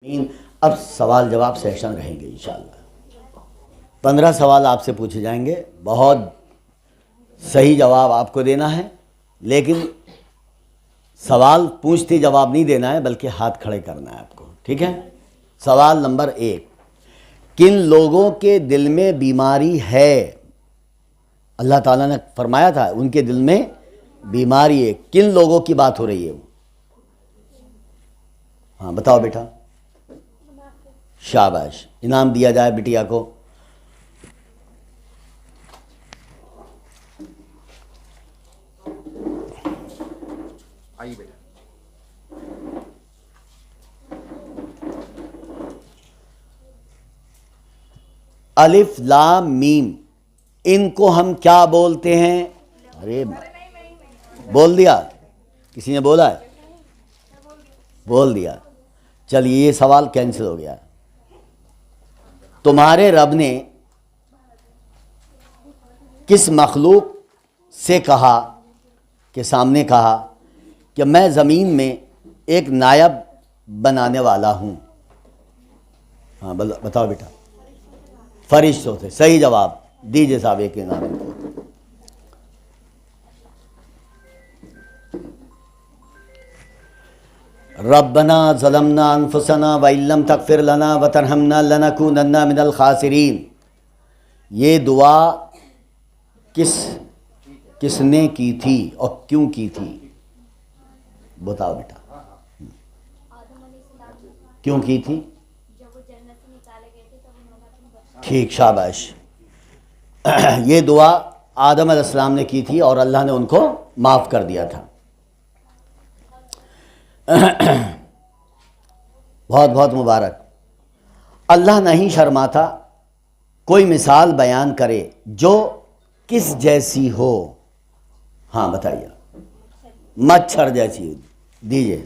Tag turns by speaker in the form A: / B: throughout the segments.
A: اب سوال جواب سیشن رہیں گے انشاءاللہ 15 سوال آپ سے پوچھے جائیں گے، بہت صحیح جواب آپ کو دینا ہے، لیکن سوال پوچھتے جواب نہیں دینا ہے بلکہ ہاتھ کھڑے کرنا ہے آپ کو، ٹھیک ہے؟ سوال نمبر 1، کن لوگوں کے دل میں بیماری ہے؟ اللہ تعالیٰ نے فرمایا تھا ان کے دل میں بیماری ہے، کن لوگوں کی بات ہو رہی ہے وہ؟ ہاں بتاؤ بیٹا، شاباش، انعام دیا جائے بٹیا کو۔ الف لام میم، ان کو ہم کیا بولتے ہیں؟ ارے بول دیا، کسی نے بولا ہے؟ بول دیا، چلیے یہ سوال کینسل ہو گیا۔ تمہارے رب نے کس مخلوق سے کہا کہ سامنے کہا کہ میں زمین میں ایک نائب بنانے والا ہوں؟ ہاں بتاؤ بیٹا، فرشتوں سے، صحیح جواب دیجیے صاحب ایک انعام کو۔ ربنا ظلمنا انفسنا وان لم تغفر لنا وترحمنا لنکونن من الخاسرین، یہ دعا کس نے کی تھی اور کیوں کی تھی؟ بتاؤ بیٹا، کیوں کی تھی؟ ٹھیک، شاباش، یہ دعا آدم علیہ السلام نے کی تھی اور اللہ نے ان کو معاف کر دیا تھا۔ بہت بہت مبارک۔ اللہ نہیں شرماتا، کوئی مثال بیان کرے جو کس جیسی ہو؟ ہاں بتائیے، مچھر جیسی دیجیے۔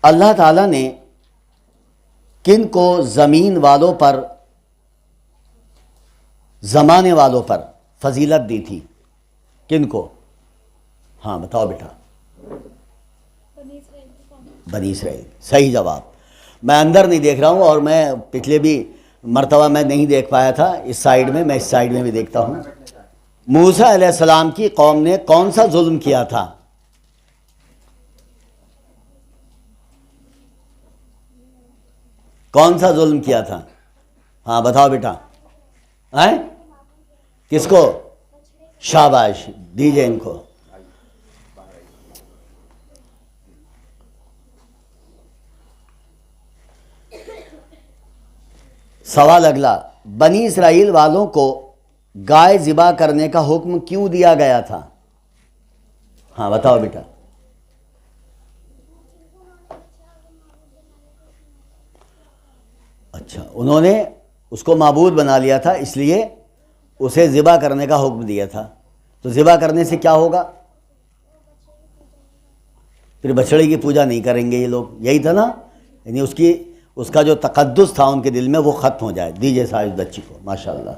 A: اللہ تعالیٰ نے کن کو زمین والوں پر، زمانے والوں پر فضیلت دی تھی؟ کن کو؟ ہاں بتاؤ بیٹا، بنی اسرائیل، صحیح جواب۔ میں اندر نہیں دیکھ رہا ہوں اور میں پچھلے بھی مرتبہ میں نہیں دیکھ پایا تھا اس سائیڈ میں، میں اس سائیڈ میں بھی دیکھتا ہوں۔ موسیٰ علیہ السلام کی قوم نے کون سا ظلم کیا تھا؟ کون سا ظلم کیا تھا؟ ہاں بتاؤ بیٹا، کس کو؟ شاباش، دیجئے ان کو۔ سوال اگلا، بنی اسرائیل والوں کو گائے ذبح کرنے کا حکم کیوں دیا گیا تھا؟ ہاں بتاؤ بیٹا۔ اچھا، انہوں نے اس کو معبود بنا لیا تھا اس لیے اسے ذبح کرنے کا حکم دیا تھا۔ تو ذبح کرنے سے کیا ہوگا؟ پھر بچڑے کی پوجا نہیں کریں گے یہ لوگ، یہی تھا نا، یعنی اس کا جو تقدس تھا ان کے دل میں وہ ختم ہو جائے۔ دیجیے صاحب بچی کو، ماشاءاللہ۔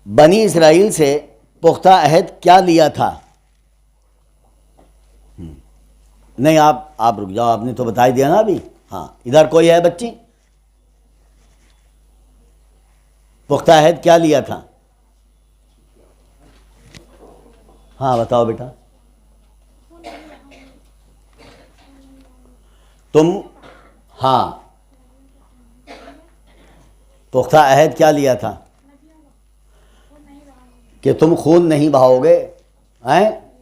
A: بنی اسرائیل سے پختہ عہد کیا لیا تھا؟ نہیں، آپ رک جاؤ، آپ نے تو بتا ہی دیا نا ابھی۔ ہاں ادھر کوئی ہے بچی؟ پختہ عہد کیا لیا تھا؟ ہاں بتاؤ بیٹا، تم، ہاں پختہ عہد کیا لیا تھا؟ کہ تم خون نہیں بہاؤ گے،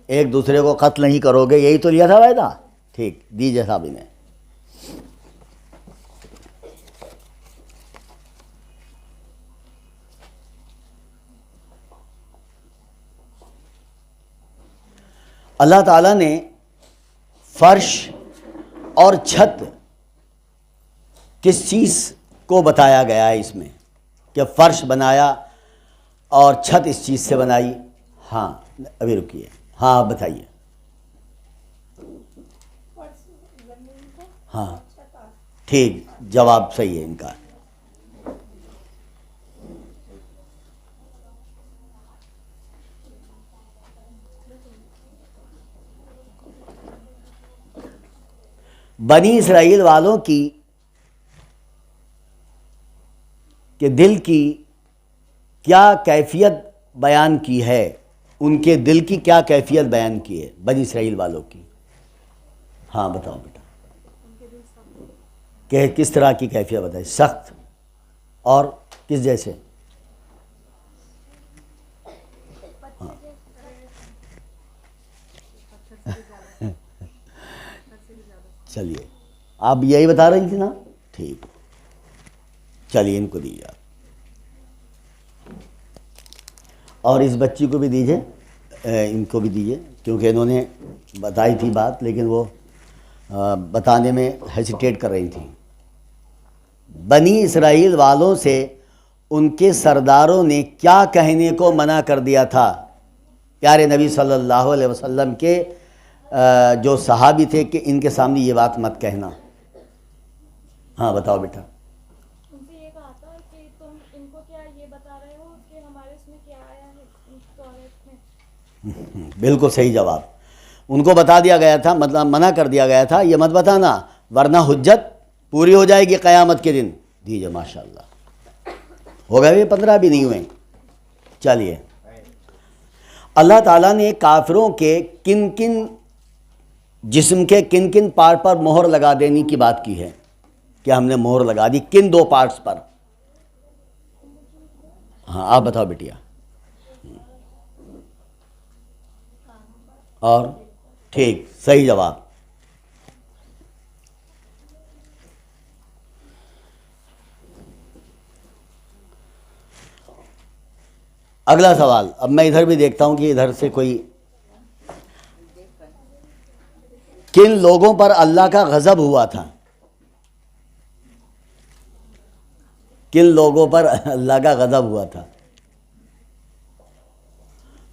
A: ایک دوسرے کو قتل نہیں کرو گے، یہی تو لیا تھا وعدہ۔ ٹھیک، دیجیے صاحب انہیں۔ اللہ تعالیٰ نے فرش اور چھت کس چیز کو بتایا گیا ہے اس میں کہ فرش بنایا اور چھت اس چیز سے بنائی؟ ہاں ابھی رکیے، ہاں بتائیے۔ ہاں ٹھیک، جواب صحیح ہے ان کا۔ بنی اسرائیل والوں کی کہ دل کی کیا کیفیت بیان کی ہے، ان کے دل کی کیا کیفیت بیان کی ہے بنی اسرائیل والوں کی؟ ہاں بتاؤ بیٹا، کہ کس طرح کی کیفیت بتائی؟ سخت اور کس جیسے؟ ہاں چلیے آپ یہی بتا رہی تھی نا، ٹھیک، چلیے ان کو دیجیے آپ، اور اس بچی کو بھی دیجیے، ان کو بھی دیجیے، کیونکہ انہوں نے بتائی تھی بات لیکن وہ بتانے میں ہیسیٹیٹ کر رہی تھیں۔ بنی اسرائیل والوں سے ان کے سرداروں نے کیا کہنے کو منع کر دیا تھا؟ پیارے نبی صلی اللہ علیہ وسلم کے جو صحابی تھے کہ ان کے سامنے یہ بات مت کہنا۔ ہاں بتاؤ بیٹا۔
B: ان سے یہ کہا تھا کہ تم ان کو کیا یہ بتا رہے ہو کہ ہمارے اس میں کیا آیا ہے توریت میں؟
A: بالکل صحیح جواب۔ ان کو بتا دیا گیا تھا، مطلب منع کر دیا گیا تھا یہ مت بتانا ورنہ حجت پوری ہو جائے گی قیامت کے دن۔ دیجیے ماشاء اللہ، ہو گئے 15 بھی نہیں ہوئے۔ چلیے، اللہ تعالیٰ نے کافروں کے کن کن جسم کے کن کن پارٹ پر مہر لگا دینے کی بات کی ہے کہ ہم نے مہر لگا دی، کن 2 پارٹس پر؟ ہاں آپ بتاؤ بیٹیا۔ اور ٹھیک، صحیح جواب۔ اگلا سوال، اب میں ادھر بھی دیکھتا ہوں کہ ادھر سے کوئی، کن لوگوں پر اللہ کا غضب ہوا تھا؟ کن لوگوں پر اللہ کا غضب ہوا تھا؟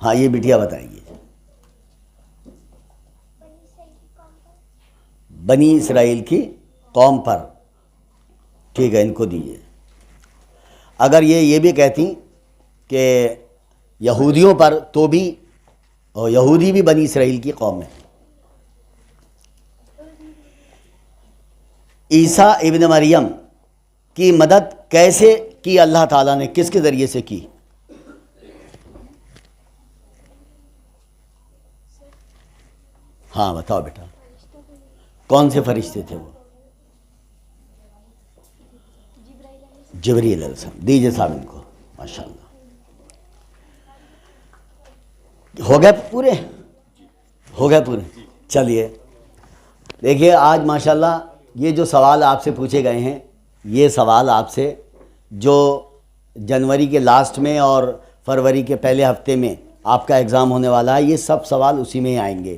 A: ہاں یہ بٹیا بتائیں گی۔ بنی اسرائیل کی قوم پر، ٹھیک ہے ان کو دیجیے۔ اگر یہ بھی کہتی کہ یہودیوں پر تو بھی، اور یہودی بھی بنی اسرائیل کی قوم ہے۔ عیسیٰ ابن مریم کی مدد کیسے کی اللہ تعالیٰ نے، کس کے ذریعے سے کی؟ ہاں بتاؤ بیٹا، کون سے فرشتے تھے وہ؟ جبریل علیہ السلام۔ دیجیے صاحب ان کو، ماشاءاللہ۔ ہو گئے پورے؟ ہو گئے پورے؟ چلیے دیکھیے، آج ماشاءاللہ یہ جو سوال آپ سے پوچھے گئے ہیں، یہ سوال آپ سے جو جنوری کے لاسٹ میں اور فروری کے پہلے ہفتے میں آپ کا ایگزام ہونے والا ہے، یہ سب سوال اسی میں ہی آئیں گے،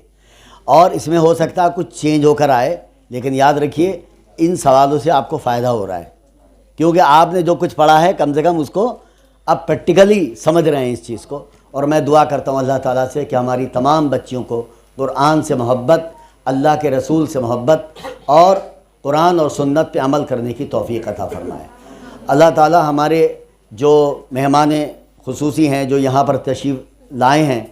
A: اور اس میں ہو سکتا ہے کچھ چینج ہو کر آئے، لیکن یاد رکھیے ان سوالوں سے آپ کو فائدہ ہو رہا ہے، کیونکہ آپ نے جو کچھ پڑھا ہے کم سے کم اس کو اب پریکٹیکلی سمجھ رہے ہیں اس چیز کو۔ اور میں دعا کرتا ہوں اللہ تعالیٰ سے کہ ہماری تمام بچیوں کو قرآن سے محبت، اللہ کے رسول سے محبت اور قرآن اور سنت پہ عمل کرنے کی توفیق عطا فرمائے۔ اللہ تعالیٰ ہمارے جو مہمان خصوصی ہیں جو یہاں پر تشریف لائے ہیں،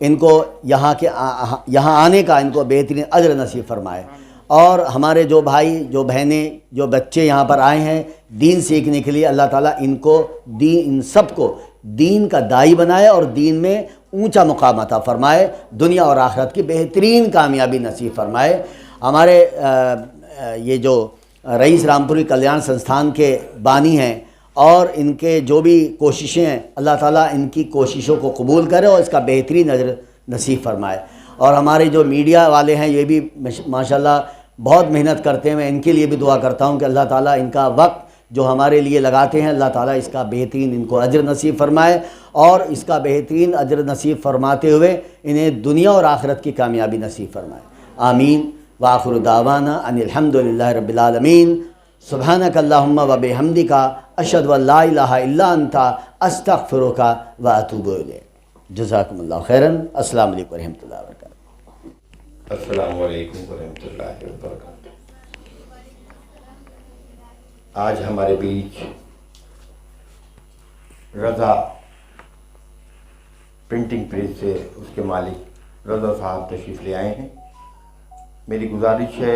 A: ان کو یہاں آنے کا ان کو بہترین اجر نصیب فرمائے، اور ہمارے جو بھائی جو بہنیں جو بچے یہاں پر آئے ہیں دین سیکھنے کے لیے، اللہ تعالیٰ ان سب کو دین کا داعی بنائے اور دین میں اونچا مقام عطا فرمائے، دنیا اور آخرت کی بہترین کامیابی نصیب فرمائے۔ ہمارے یہ جو رئیس رامپوری کلیان سنستھان کے بانی ہیں اور ان کے جو بھی کوششیں ہیں، اللہ تعالیٰ ان کی کوششوں کو قبول کرے اور اس کا بہترین اجر نصیب فرمائے۔ اور ہمارے جو میڈیا والے ہیں یہ بھی ماشاءاللہ بہت محنت کرتے ہیں، میں ان کے لیے بھی دعا کرتا ہوں کہ اللہ تعالیٰ ان کا وقت جو ہمارے لیے لگاتے ہیں، اللہ تعالیٰ اس کا بہترین ان کو اجر نصیب فرمائے، اور اس کا بہترین اجر نصیب فرماتے ہوئے انہیں دنیا اور آخرت کی کامیابی نصیب فرمائے۔ آمین۔ وآخر دعوانا ان الحمد للہ رب العالمین۔ سبحانک اللہم و بحمدک، اشہد ان لا الہ الا انت، استغفرک و اتوب الیک۔ جزاکم اللہ خیراً۔ السلام علیکم ورحمۃ اللہ وبرکاتہ۔
C: السلام علیکم ورحمۃ اللہ وبرکاتہ۔ آج ہمارے بیچ رضا پرنٹنگ پریس سے اس کے مالک رضا صاحب تشریف لے آئے ہیں۔ میری گزارش ہے